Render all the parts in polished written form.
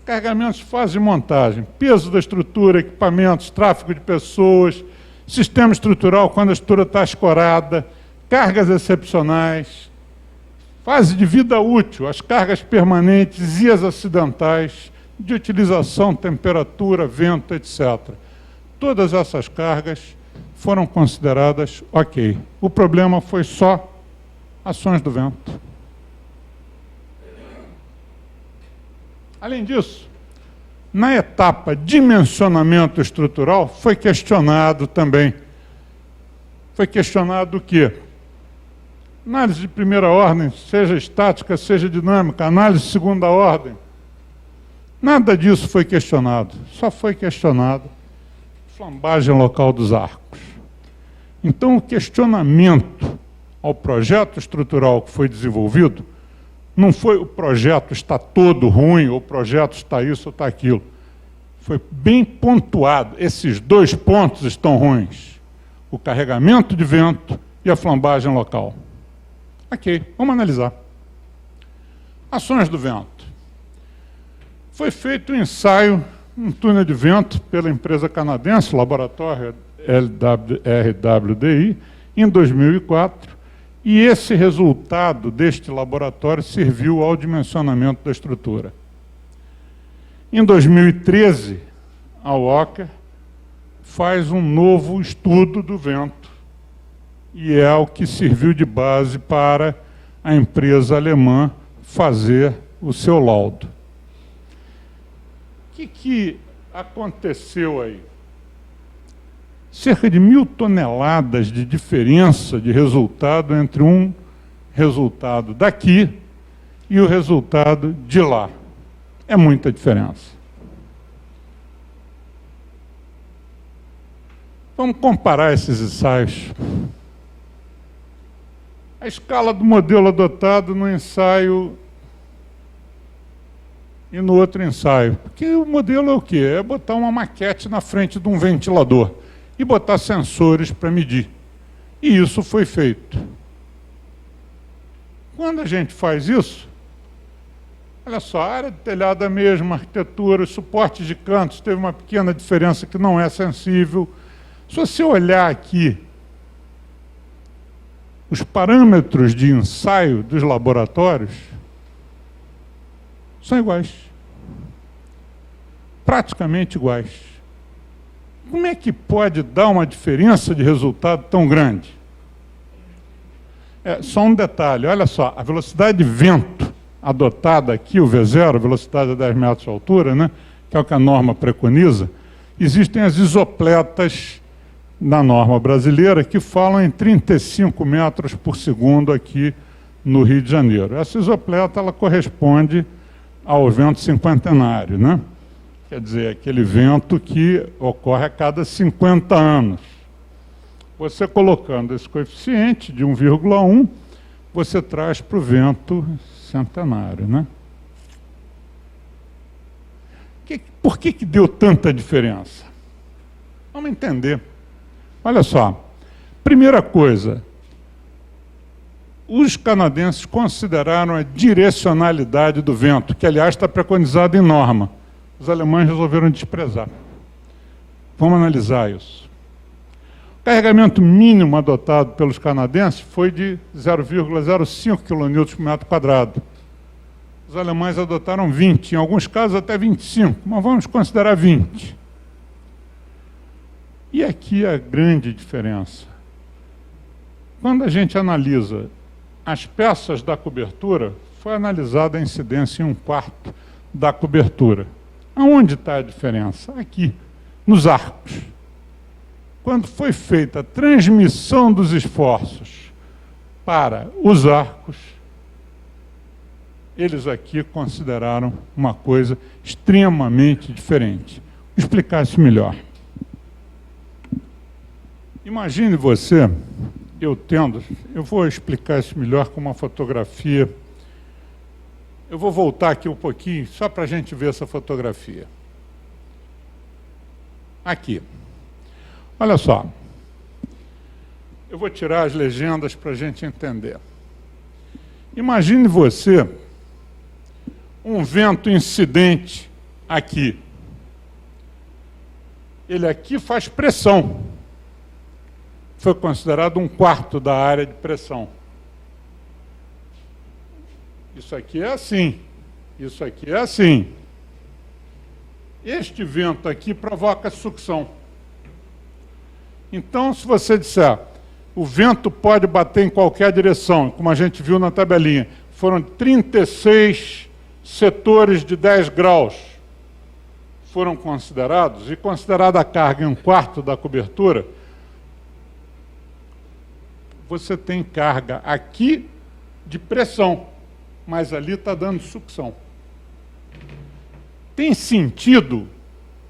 carregamentos, fase de montagem, peso da estrutura, equipamentos, tráfego de pessoas, sistema estrutural quando a estrutura está escorada, cargas excepcionais, fase de vida útil, as cargas permanentes e as acidentais, de utilização, temperatura, vento, etc. Todas essas cargas foram consideradas ok. O problema foi só ações do vento. Além disso, na etapa dimensionamento estrutural, foi questionado também. Foi questionado o quê? Análise de primeira ordem, seja estática, seja dinâmica, análise de segunda ordem. Nada disso foi questionado. Só foi questionado a flambagem local dos arcos. Então, o questionamento ao projeto estrutural que foi desenvolvido não foi o projeto está todo ruim, ou o projeto está isso ou está aquilo. Foi bem pontuado. Esses dois pontos estão ruins. O carregamento de vento e a flambagem local. Ok, vamos analisar. Ações do vento. Foi feito um ensaio, um túnel de vento, pela empresa canadense, laboratório RWDI, em 2004, e esse resultado deste laboratório serviu ao dimensionamento da estrutura. Em 2013, a Walker faz um novo estudo do vento, e é o que serviu de base para a empresa alemã fazer o seu laudo. O que aconteceu aí? Cerca de 1.000 toneladas de diferença de resultado entre um resultado daqui e o resultado de lá. É muita diferença. Vamos comparar esses ensaios. A escala do modelo adotado no ensaio e no outro ensaio. Porque o modelo é o quê? É botar uma maquete na frente de um ventilador e botar sensores para medir. E isso foi feito. Quando a gente faz isso, olha só, a área de telhado é a mesma, arquitetura, os suportes de cantos, teve uma pequena diferença que não é sensível. Se você olhar aqui, os parâmetros de ensaio dos laboratórios são iguais. Praticamente iguais. Como é que pode dar uma diferença de resultado tão grande? Só um detalhe, olha só, a velocidade de vento adotada aqui, o V0, velocidade a 10 metros de altura, né, que é o que a norma preconiza, existem as isopletas na norma brasileira que falam em 35 metros por segundo aqui no Rio de Janeiro. Essa isopleta ela corresponde ao vento cinquentenário, né? Quer dizer, aquele vento que ocorre a cada 50 anos. Você colocando esse coeficiente de 1,1, você traz para o vento centenário, né? Por que deu tanta diferença? Vamos entender. Olha só, primeira coisa, os canadenses consideraram a direcionalidade do vento, que aliás está preconizado em norma. Os alemães resolveram desprezar. Vamos analisar isso. O carregamento mínimo adotado pelos canadenses foi de 0,05 kN por metro quadrado. Os alemães adotaram 20, em alguns casos até 25, mas vamos considerar 20. E aqui a grande diferença. Quando a gente analisa as peças da cobertura, foi analisada a incidência em 1/4 da cobertura. Aonde está a diferença? Aqui, nos arcos. Quando foi feita a transmissão dos esforços para os arcos, eles aqui consideraram uma coisa extremamente diferente. Vou explicar isso melhor. Imagine você, eu vou explicar isso melhor com uma fotografia. Eu vou voltar aqui um pouquinho, só para a gente ver essa fotografia. Aqui. Olha só. Eu vou tirar as legendas para a gente entender. Imagine você um vento incidente aqui. Ele aqui faz pressão. Foi considerado 1/4 da área de pressão. Isso aqui é assim. Isso aqui é assim. Este vento aqui provoca sucção. Então, se você disser, o vento pode bater em qualquer direção, como a gente viu na tabelinha, foram 36 setores de 10 graus foram considerados, e considerada a carga em 1/4 da cobertura, você tem carga aqui de pressão, mas ali está dando sucção. Tem sentido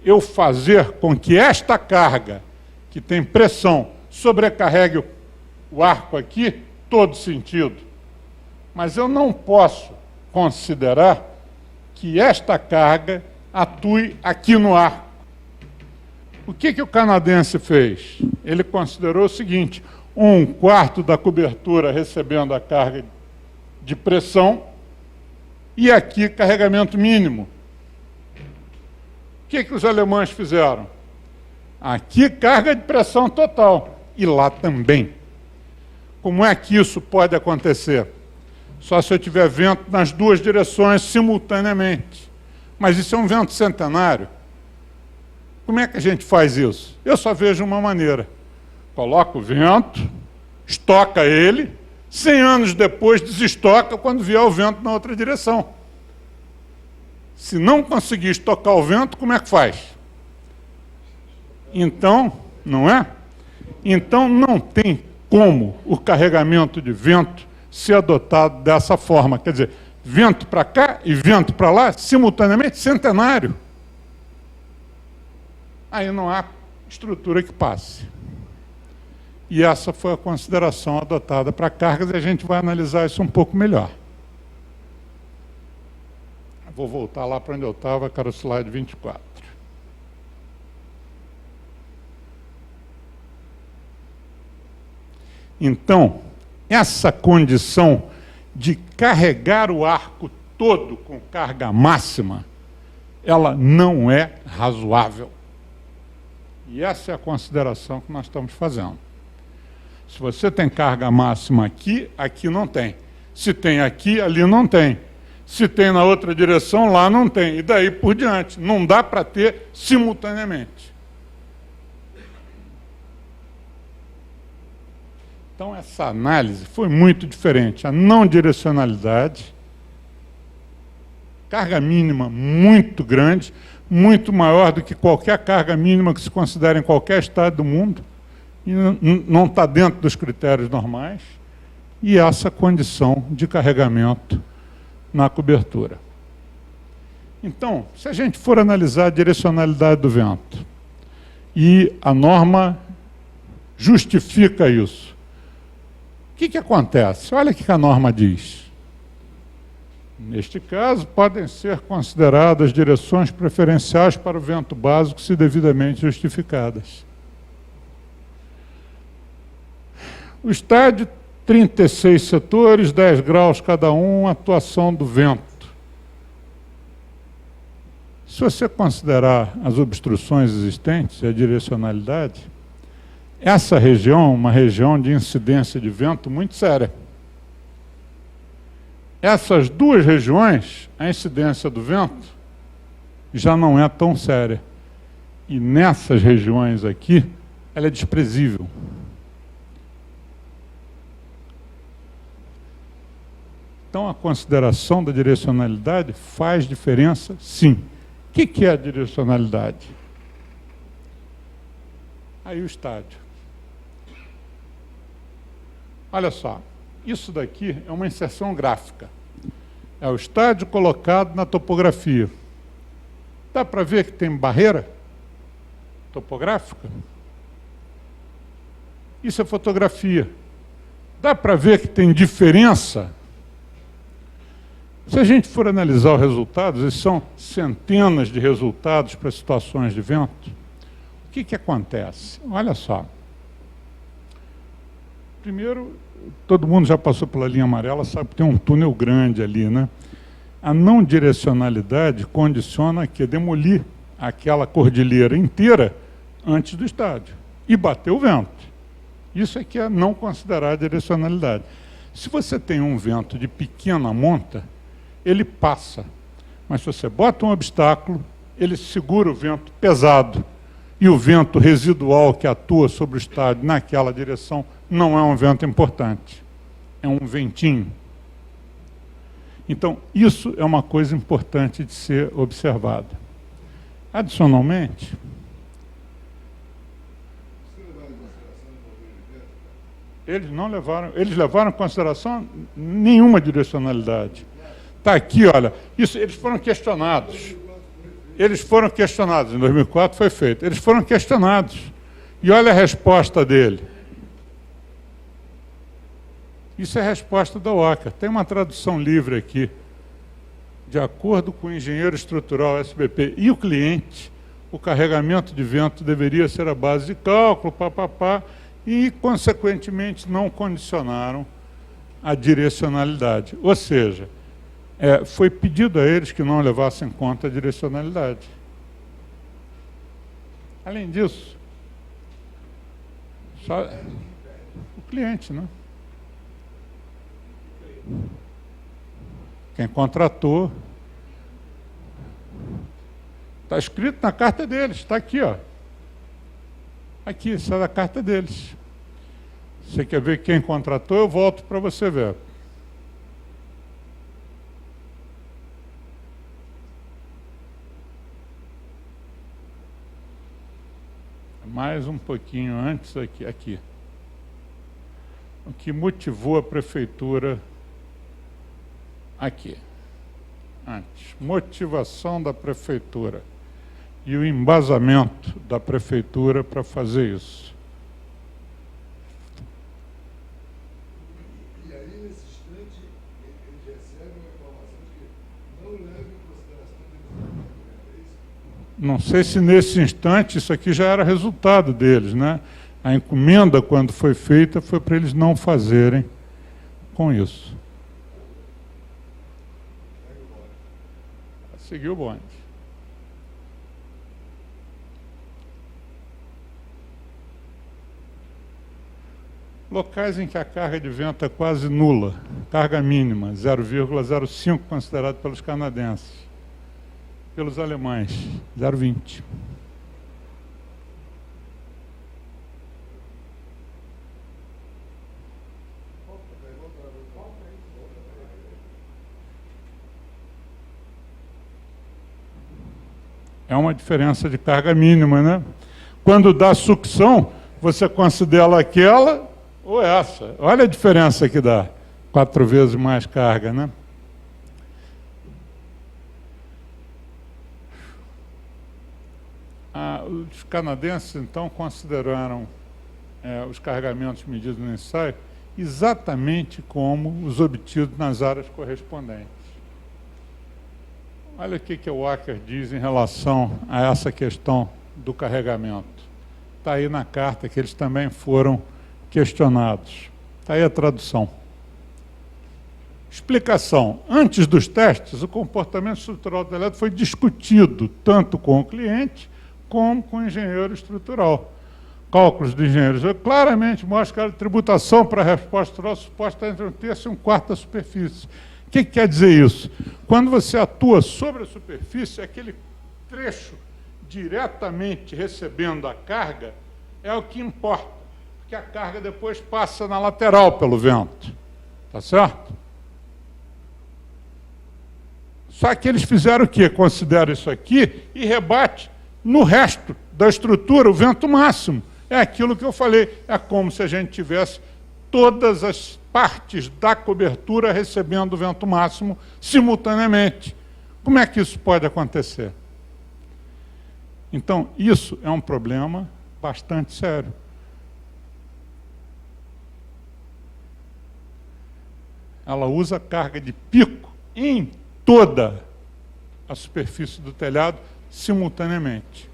eu fazer com que esta carga, que tem pressão, sobrecarregue o arco aqui? Todo sentido. Mas eu não posso considerar que esta carga atue aqui no arco. O que o canadense fez? Ele considerou o seguinte: 1/4 da cobertura recebendo a carga de pressão e aqui carregamento mínimo. O que os alemães fizeram? Aqui carga de pressão total e lá também. Como é que isso pode acontecer? Só se eu tiver vento nas duas direções simultaneamente. Mas isso é um vento centenário. Como é que a gente faz isso? Eu só vejo uma maneira. Coloca o vento, estoca ele, 100 anos depois desestoca quando vier o vento na outra direção. Se não conseguir estocar o vento, como é que faz? Então, não é? Então não tem como o carregamento de vento ser adotado dessa forma. Quer dizer, vento para cá e vento para lá, simultaneamente, centenário. Aí não há estrutura que passe. E essa foi a consideração adotada para cargas, e a gente vai analisar isso um pouco melhor. Vou voltar lá para onde eu estava, que era o slide 24. Então, essa condição de carregar o arco todo com carga máxima, ela não é razoável. E essa é a consideração que nós estamos fazendo. Se você tem carga máxima aqui, aqui não tem. Se tem aqui, ali não tem. Se tem na outra direção, lá não tem. E daí por diante. Não dá para ter simultaneamente. Então, essa análise foi muito diferente. A não direcionalidade, carga mínima muito grande, muito maior do que qualquer carga mínima que se considere em qualquer estado do mundo, e não está dentro dos critérios normais, e essa condição de carregamento na cobertura. Então, se a gente for analisar a direcionalidade do vento, e a norma justifica isso, o que acontece? Olha o que a norma diz. Neste caso, podem ser consideradas direções preferenciais para o vento básico, se devidamente justificadas. O estádio, 36 setores, 10 graus cada um, atuação do vento. Se você considerar as obstruções existentes e a direcionalidade, essa região é uma região de incidência de vento muito séria. Essas duas regiões, a incidência do vento já não é tão séria. E nessas regiões aqui, ela é desprezível. Então, a consideração da direcionalidade faz diferença, sim. O que é a direcionalidade? Aí o estádio. Olha só, isso daqui é uma inserção gráfica. É o estádio colocado na topografia. Dá para ver que tem barreira topográfica? Isso é fotografia. Dá para ver que tem diferença? Se a gente for analisar os resultados, esses são centenas de resultados para situações de vento. O que acontece? Olha só. Primeiro, todo mundo já passou pela linha amarela, sabe que tem um túnel grande ali, né? A não direcionalidade condiciona que demolir aquela cordilheira inteira antes do estádio e bater o vento. Isso é que é não considerar direcionalidade. Se você tem um vento de pequena monta, ele passa. Mas se você bota um obstáculo, ele segura o vento pesado. E o vento residual que atua sobre o estádio naquela direção não é um vento importante. É um ventinho. Então, isso é uma coisa importante de ser observada. Adicionalmente, eles levaram em consideração nenhuma direcionalidade. Está aqui, olha, isso, eles foram questionados. Eles foram questionados, em 2004 foi feito. Eles foram questionados. E olha a resposta dele. Isso é a resposta da OCA. Tem uma tradução livre aqui. De acordo com o engenheiro estrutural SBP e o cliente, o carregamento de vento deveria ser a base de cálculo, e, consequentemente, não condicionaram a direcionalidade. Ou seja, foi pedido a eles que não levassem em conta a direcionalidade. Além disso, só o cliente, né? Quem contratou. Está escrito na carta deles, está aqui, ó. Aqui, isso é da carta deles. Você quer ver quem contratou? Eu volto para você ver. Mais um pouquinho antes aqui. O que motivou a prefeitura aqui. Antes, motivação da prefeitura e o embasamento da prefeitura para fazer isso. E aí, nesse instante, eles recebem uma informação de que não leva em consideração a isso? Não sei se nesse instante isso aqui já era resultado deles, né? A encomenda, quando foi feita, foi para eles não fazerem com isso. Seguiu o bonde. Locais em que a carga de vento é quase nula, carga mínima, 0,05 considerado pelos canadenses, pelos alemães, 0,20. É uma diferença de carga mínima, né? Quando dá sucção, você considera aquela ou essa. Olha a diferença que dá. 4 vezes mais carga, né? Os canadenses, então, consideraram os carregamentos medidos no ensaio exatamente como os obtidos nas áreas correspondentes. Olha o que o Walker diz em relação a essa questão do carregamento. Está aí na carta que eles também foram questionados. Está aí a tradução. Explicação. Antes dos testes, o comportamento estrutural do telhado foi discutido tanto com o cliente como com o engenheiro estrutural. Cálculos do engenheiro claramente mostram que a tributação para a resposta estrutural suposta entre 1/3 e 1/4 da superfície. O que quer dizer isso? Quando você atua sobre a superfície, aquele trecho diretamente recebendo a carga é o que importa, porque a carga depois passa na lateral pelo vento. Tá certo? Só que eles fizeram o quê? Consideram isso aqui e rebate no resto da estrutura, o vento máximo. É aquilo que eu falei, é como se a gente tivesse todas as partes da cobertura recebendo o vento máximo simultaneamente. Como é que isso pode acontecer? Então, isso é um problema bastante sério. Ela usa carga de pico em toda a superfície do telhado simultaneamente.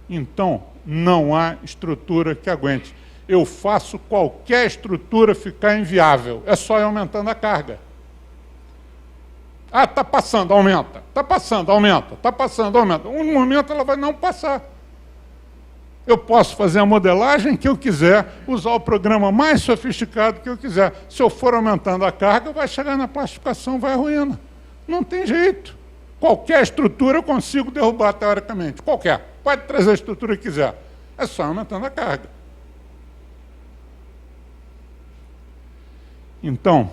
Então, não há estrutura que aguente. Eu faço qualquer estrutura ficar inviável. É só ir aumentando a carga. Ah, está passando, aumenta. Está passando, aumenta. Está passando, aumenta. Um momento ela vai não passar. Eu posso fazer a modelagem que eu quiser, usar o programa mais sofisticado que eu quiser. Se eu for aumentando a carga, vai chegar na plastificação, vai ruindo. Não tem jeito. Qualquer estrutura eu consigo derrubar teoricamente. Qualquer. Pode trazer a estrutura que quiser. É só aumentando a carga. Então,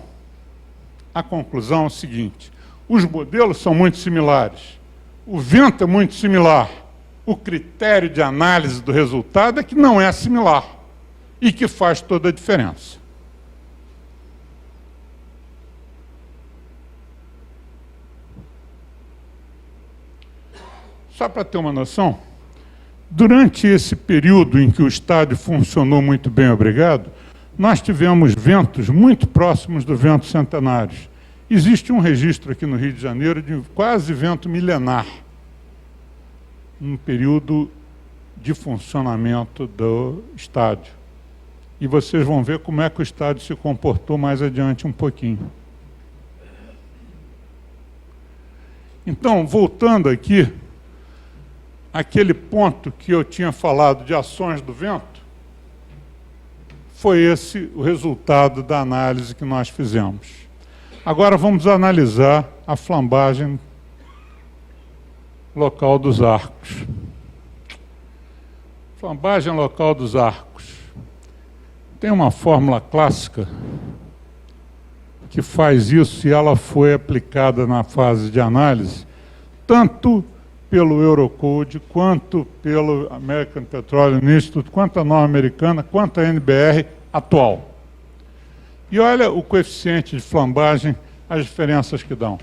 a conclusão é o seguinte: os modelos são muito similares. O vento é muito similar. O critério de análise do resultado é que não é similar e que faz toda a diferença. Só para ter uma noção, durante esse período em que o estádio funcionou muito bem, obrigado, nós tivemos ventos muito próximos do vento centenário. Existe um registro aqui no Rio de Janeiro de quase vento milenar, um período de funcionamento do estádio. E vocês vão ver como é que o estádio se comportou mais adiante um pouquinho. Então, voltando aqui, aquele ponto que eu tinha falado de ações do vento, foi esse o resultado da análise que nós fizemos. Agora vamos analisar a flambagem local dos arcos. Flambagem local dos arcos. Tem uma fórmula clássica que faz isso e ela foi aplicada na fase de análise, tanto pelo Eurocode, quanto pelo American Petroleum Institute, quanto a norma americana, quanto a NBR atual. E olha o coeficiente de flambagem, as diferenças que dão.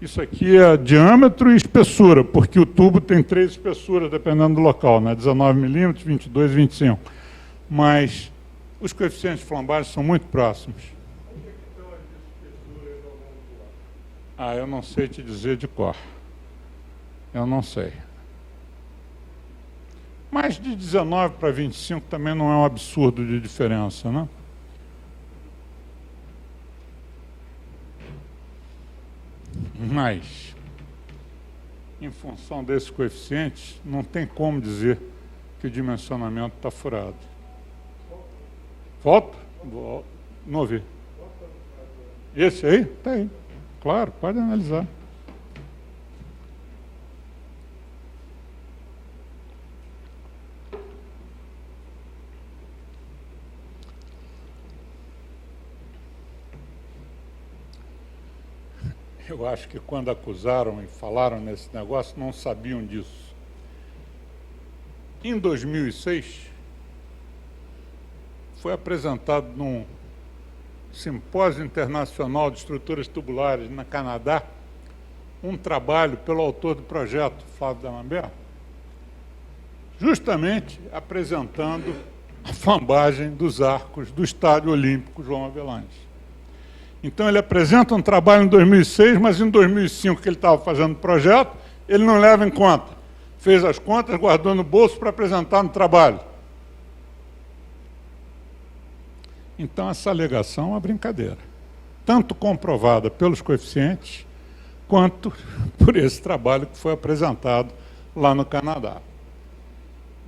Isso aqui é diâmetro e espessura, porque o tubo tem 3 espessuras, dependendo do local, né? 19 milímetros, 22, 25. Mas os coeficientes de flambagem são muito próximos. Onde é que estão as espessuras ao longo do ar? Eu não sei te dizer de cor. Eu não sei. Mas de 19 para 25 também não é um absurdo de diferença, né? Mas, em função desses coeficientes, não tem como dizer que o dimensionamento está furado. Volta? Não ouvi. Esse aí? Está aí. Claro, pode analisar. Eu acho que quando acusaram e falaram nesse negócio, não sabiam disso. Em 2006, foi apresentado num simpósio internacional de estruturas tubulares no Canadá, um trabalho pelo autor do projeto, Flávio D'Alembert, justamente apresentando a flambagem dos arcos do Estádio Olímpico João Avelange. Então ele apresenta um trabalho em 2006, mas em 2005, que ele estava fazendo o projeto, ele não leva em conta. Fez as contas, guardou no bolso para apresentar no trabalho. Então essa alegação é uma brincadeira, tanto comprovada pelos coeficientes, quanto por esse trabalho que foi apresentado lá no Canadá.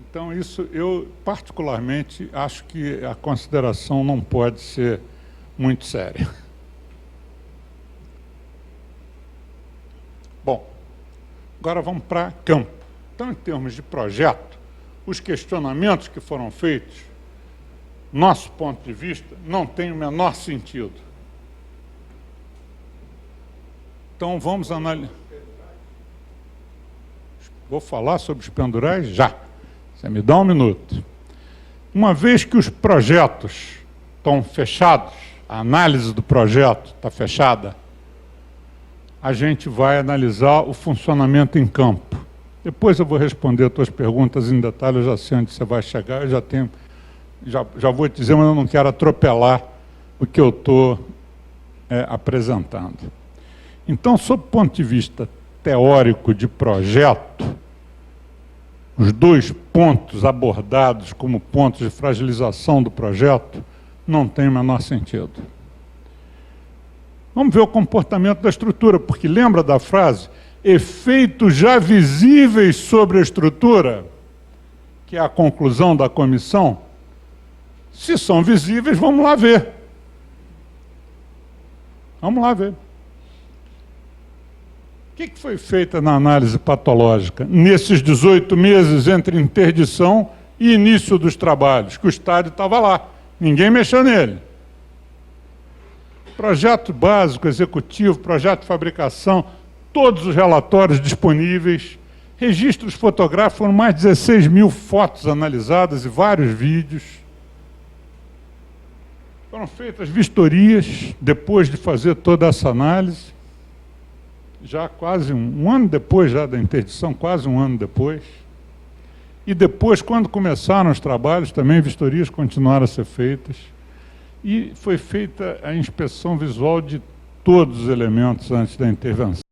Então isso, eu particularmente acho que a consideração não pode ser muito séria. Bom, agora vamos para campo. Então, em termos de projeto, os questionamentos que foram feitos, nosso ponto de vista, não tem o menor sentido. Então, vamos analisar. Vou falar sobre os pendurais já. Você me dá um minuto. Uma vez que os projetos estão fechados, a análise do projeto está fechada, a gente vai analisar o funcionamento em campo. Depois eu vou responder as tuas perguntas em detalhe, eu já sei onde você vai chegar, eu já vou te dizer, mas eu não quero atropelar o que eu estou apresentando. Então, sob o ponto de vista teórico de projeto, os 2 pontos abordados como pontos de fragilização do projeto não tem o menor sentido. Vamos ver o comportamento da estrutura, porque lembra da frase? Efeitos já visíveis sobre a estrutura, que é a conclusão da comissão. Se são visíveis, vamos lá ver. Vamos lá ver. O que foi feito na análise patológica nesses 18 meses entre interdição e início dos trabalhos? Que o estádio estava lá, ninguém mexeu nele. Projeto básico, executivo, projeto de fabricação, todos os relatórios disponíveis, registros fotográficos, foram mais de 16 mil fotos analisadas e vários vídeos. Foram feitas vistorias depois de fazer toda essa análise, já quase um ano depois já da interdição, quase um ano depois. E depois, quando começaram os trabalhos, também vistorias continuaram a ser feitas. E foi feita a inspeção visual de todos os elementos antes da intervenção.